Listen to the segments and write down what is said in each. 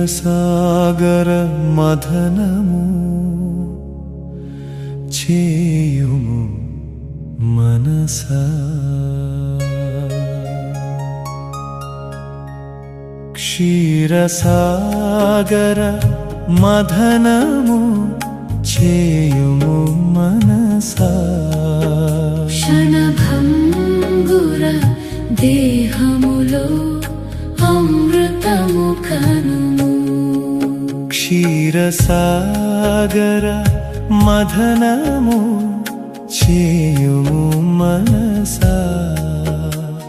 క్షీరసాగర మథనము చేయుము మనసా క్షీరసాగర మథనము చేయుము మనసా క్షణభంగుర దేహములో అమృతము కనుము క్షీరసాగర మథనము చేయుము మనసా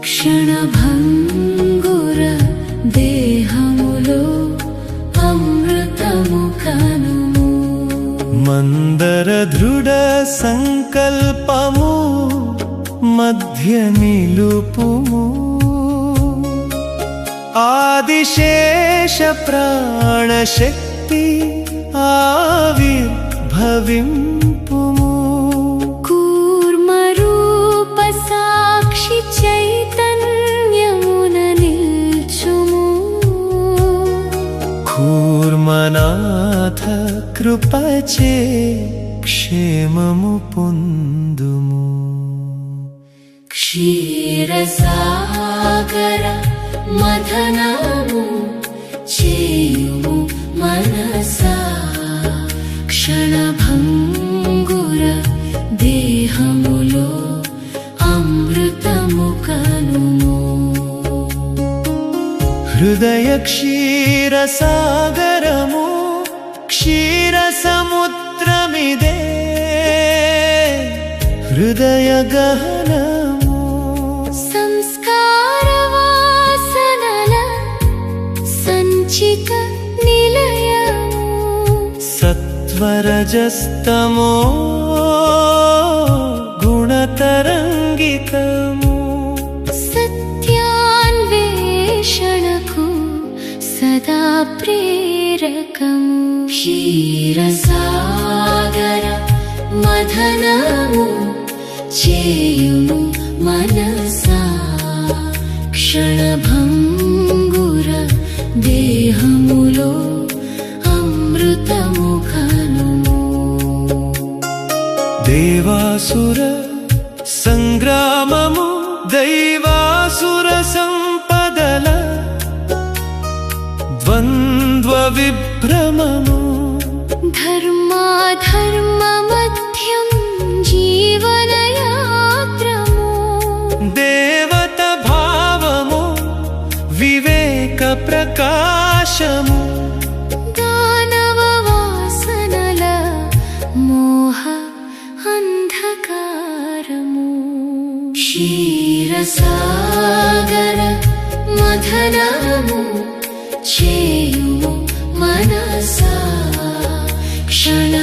క్షణభంగుర దేహములో అమృతము కనుము మందర దృఢ సంకల్పము మధ్య నిలుపుము ఆదిశేష ప్రాణశక్తి ఆవిర్భవింపుము కూర్మరూప సాక్షి చైతన్యమున నిల్చుము కూర్మనాథ కృపచే క్షేమము పొందుము క్షీరసాగర మథనము చేయుము మనసా క్షణభంగుర దేహములో అమృతము కనుము హృదయ క్షీరసాగరము క్షీర సముద్రమిదే హృదయ గహనము సంస్కార వాసనల సంచిత నిలయము సత్వరజస్తమో గుణతరంగితము సత్యాన్వేషణకు సదా ప్రేరకము క్షీరసాగర మథనము చేయుము మనసా క్షణభంగుర దేహములో అమృతము కనుము దేవాసుర సంగ్రామము దైవాసుర సంపదల ద్వంద్వ విభ్రమము ధర్మాధర్మ మధ్యం జీవనయాత్రము దేవత భావము వివేక ప్రకాశము దానవ వాసనల మోహ అంధకారము క్షీరసాగర మథనము చేయుము మనసా క్షణభంగుర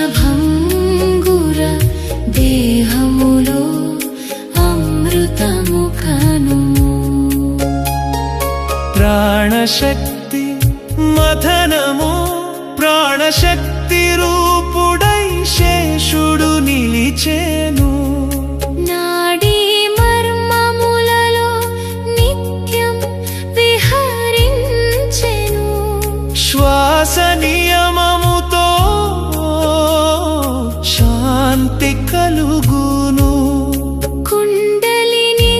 దేహములో అమృతము కనుము ప్రాణశక్తి మథనము ప్రాణశక్తి రూపుడై శేషుడు నిలిచేను నాడీ మర్మములలో నిత్యం విహరించెను శ్వాస నియమముతో శాంతి కలుగును కుండలిని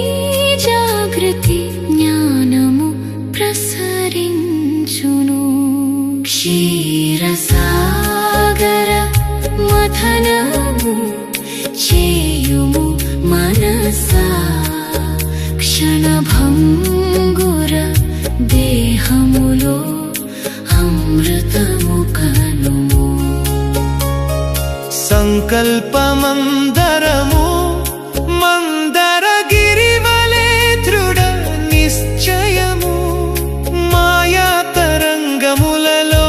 జాగృతి జ్ఞానము ప్రసరించును క్షీరసాగర మథనము చేయుము మనసా క్షణభంగుర దేహములో అమృతము కనుము సంకల్పమందరము మందరగిరివలే దృఢ నిశ్చయము మాయా తరంగములలో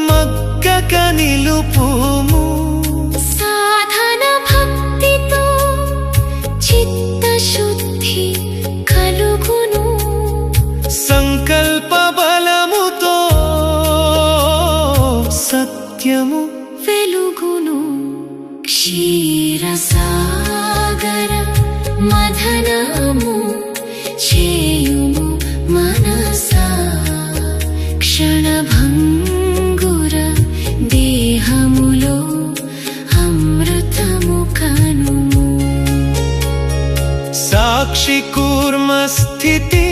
మగ్గక నిలుపుము సాధన భక్తితో చిత్తశుద్ధి కలుగును సంకల్ప బలముతో సత్యము వెలుగును సాక్షి కూర్మ స్థితి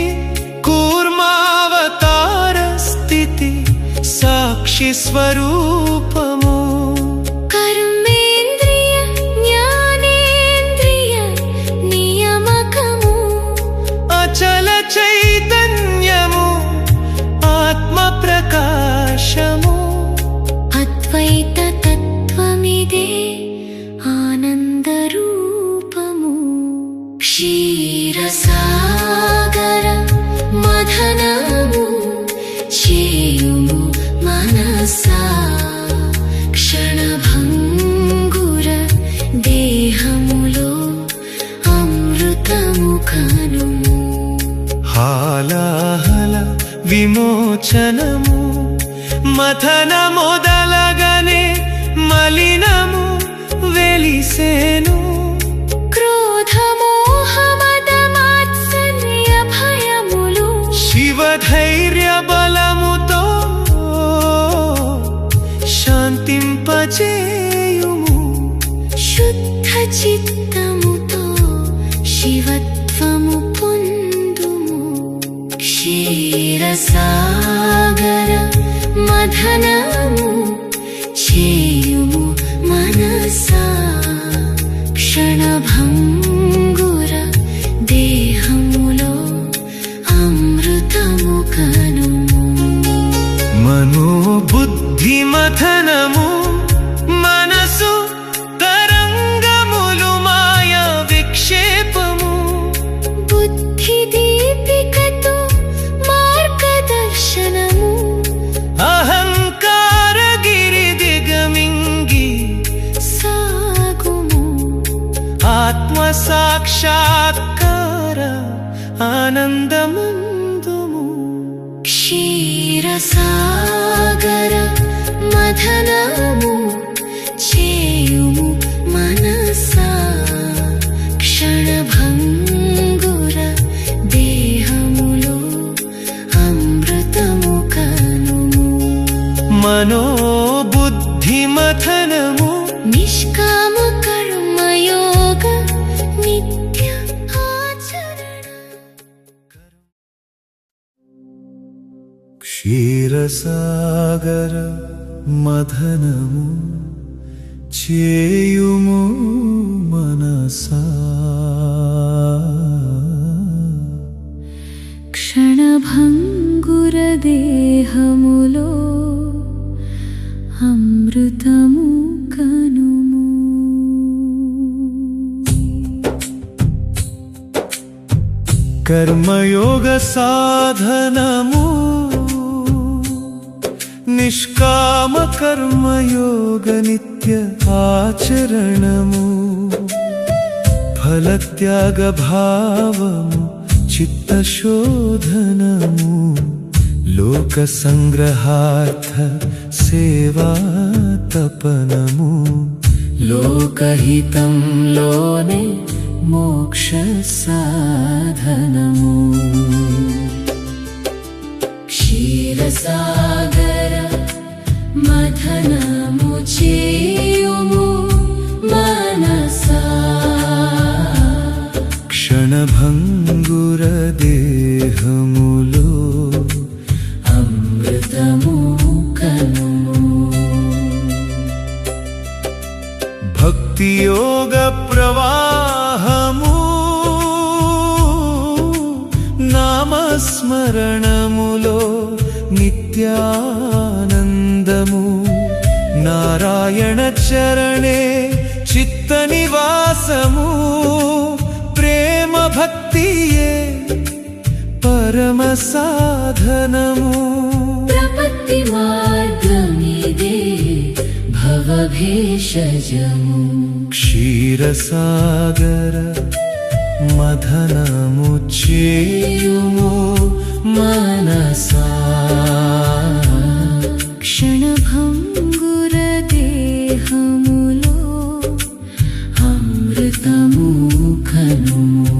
కూర్మావతార స్థితి సాక్షి స్వరూపము కర్మేంద్రియ జ్ఞానేంద్రియ నియామకము అచల చైతన్యము ఆత్మ ప్రకాశము అద్వైత తత్వమిదే ఆనంద రూపము క్షీరసాగర మథనము చేయుము మనసా క్షణభంగుర దేహములో అమృతము కనుము హాలాహల విమోచనము మథన మొదలగనే మలినము వెలిసేను క్రోధమోహమదమాత్సర్య భయములు శివధైర్య బలముతో శాంతింపజేయుము శుద్ధ చిత్తముతో శివత్వము పొందుము క్షీరసాగర మథనము చేయుము మనసా క్షణభంగుర దేహములో అమృతము కనుము మనోబుద్ధి మథనము మనసు తరంగములు మాయా విక్షేపము బుద్ధి దీపికతో మార్గదర్శనము అహంకార గిరి దిగమింగి సాగుము ఆత్మ సాక్షాత్కార ఆనందమందుము క్షీరసాగర మథనము చేయుము మనసా క్షణభంగుర దేహములో అమృతము కనుము మనోబుద్ధి మథనము నిష్కామ కర్మయోగ నిత్య ఆచరణ క్షీరసాగర మథనము చేయుము మనసా క్షణభంగుర దేహములో అమృతము కనుము కర్మయోగ సాధనము నిష్కామ కర్మయోగ నిత్య ఆచరణము ఫలత్యాగ భావము చిత్త శోధనము లోక సంగ్రహార్థ సేవా తపనము లోకహితంలోనే మోక్ష సాధనము క్షీరసాగర మథనము చేయుము మనసా క్షణభంగుర దేహములో అమృతము కనుము భక్తి యోగ ప్రవాహము నామస్మరణములో నిత్యానందము నారాయణ చరణే చిత్త నివాసము ప్రేమ భక్తియే పరమ సాధనము ప్రపత్తి మార్గమిదే భవభేషజము క్షీరసాగర మథనము చేయుము మనసా క్షణభంగుర దేహములో అమృతము కనుము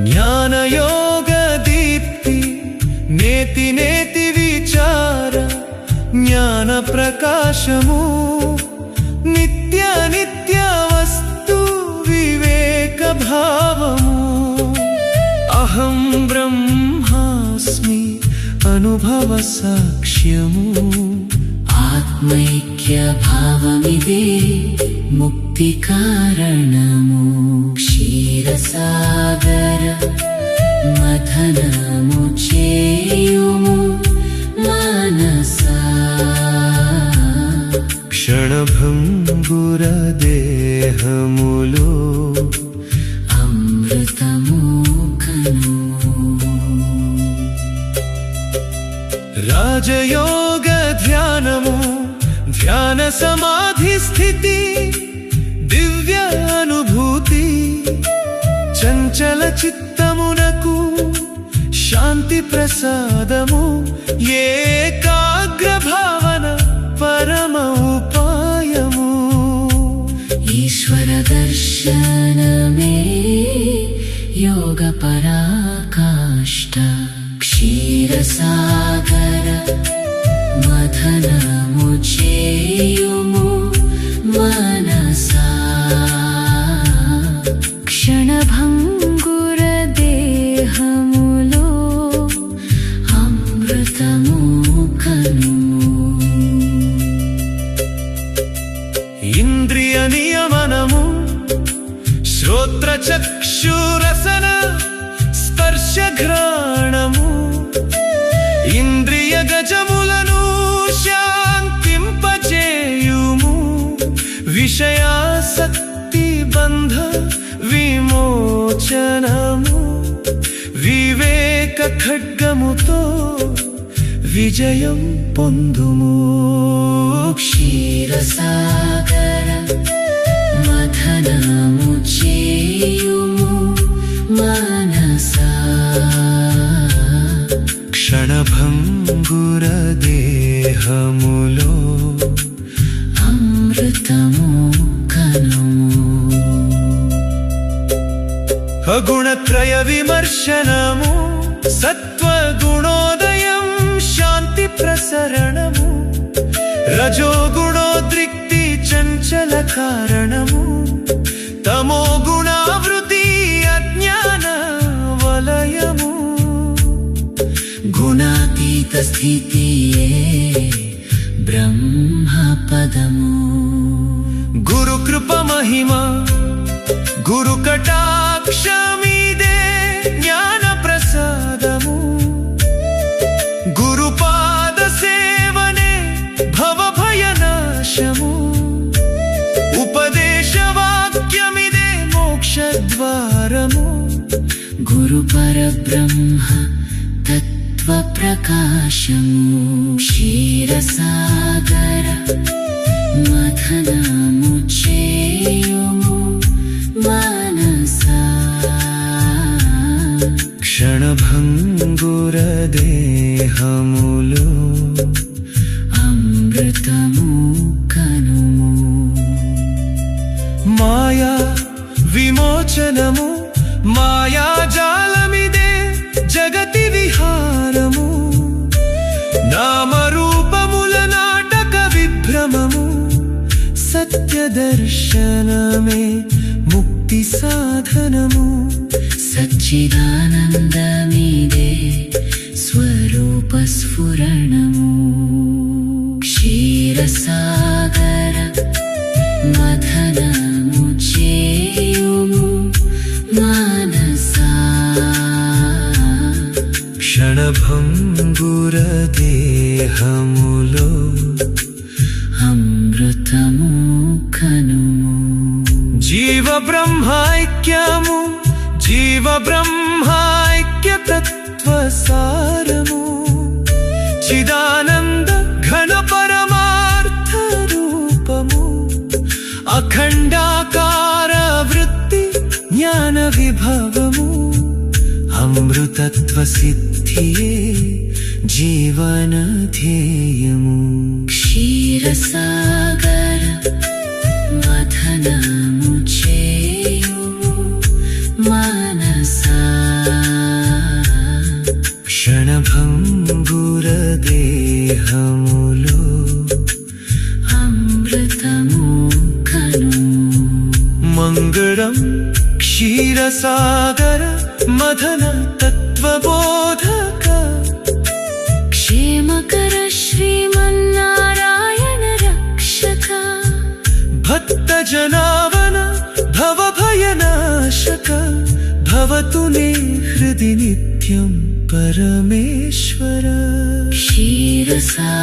జ్ఞానయోగ దీప్తి నేతి నేతి విచార జ్ఞాన ప్రకాశము నిత్య నిత్య వస్తు భావము అహం బ్రహ్మాస్మి అనుభవ సాక్ష్యము ఆత్మైక్య భావమిదే ముక్తి కారణము క్షీరసాగర మథనము చేయుము మనసా క్షణభంగుర దేహములో అమృతము కనుము రాజయోగ ధ్యానము ధ్యాన సమాధి స్థితి దివ్య అనుభూతి చంచల చిత్తమునకు శాంతి ప్రసాదము ఏకాగ్ర భావన పరమ ఉపాయము ఈశ్వర దర్శనమే యోగ పరాకాష్ట క్షీరసాగర మథనము చేయుము మనసా క్షణభంగుర దేహములో అమృతము కనుము ఇంద్రియ నియమనము శ్రోత్ర చక్షురసన స్పర్శ ఘ్రాణము ఇంద్రియ గజములను శాంతింపజేయుము విషయాసక్తి బంధ విమోచనము వివేక ఖడ్గముతో విజయం పొందుము క్షీరసాగర మథనము చేయుము మనసా క్షణభంగుర దేహములో అమృతము కనుము అగుణత్రయ విమర్శనము సత్వగుణోదయం శాంతి ప్రసరణము రజోగుణోద్రిక్తి చంచల కారణము తమో గుణావృతి అజ్ఞాన వలయము గుణాతీత స్థితియే బ్రహ్మపదము గురు కృప మహిమ గురు కటాక్షమిదే జ్ఞాన ప్రసాదము గురు పాద సేవనే భవ భయనాశము ఉపదేశ వాక్యమిదే మోక్ష ద్వారము గురు పరబ్రహ్మ తత్వ ప్రకాశము క్షీరసాగర మథనము చేయుము మనసా క్షణభంగుర దేహములో అమృతము కనుము మాయా విమోచనము మాయాజాలమిదే జగతి విహారము నామరూపముల నాటక విభ్రమము సత్య దర్శనమే ముక్తి సాధనము సచ్చిదానందమిదే స్వరూప స్ఫురణము క్షీరసాగర మథనము చేయుము మనసా క్షణభంగుర దేహములో అమృతము కనుము జీవ బ్రహ్మైక్యము జీవ బ్రహ్మైక్య తత్వ సారము చిదానంద ఘన పరమార్థ రూపము అఖండాకార వృత్తి జ్ఞాన విభవము అమృతత్వ సిద్ధియే జీవన ధ్యేయము క్షీరసాగర మథనము చేయుము మనసా క్షణభంగుర దేహములో అమృతము కనుము మంగళం క్షీర क्षीरसागर मदन तत्त्वबोधक क्षेमकर श्रीमन्नारायण रक्षक भक्तजनावन भवभयनाशक भवतु मे हृदि नित्यं परमेश्वर क्षीरसागर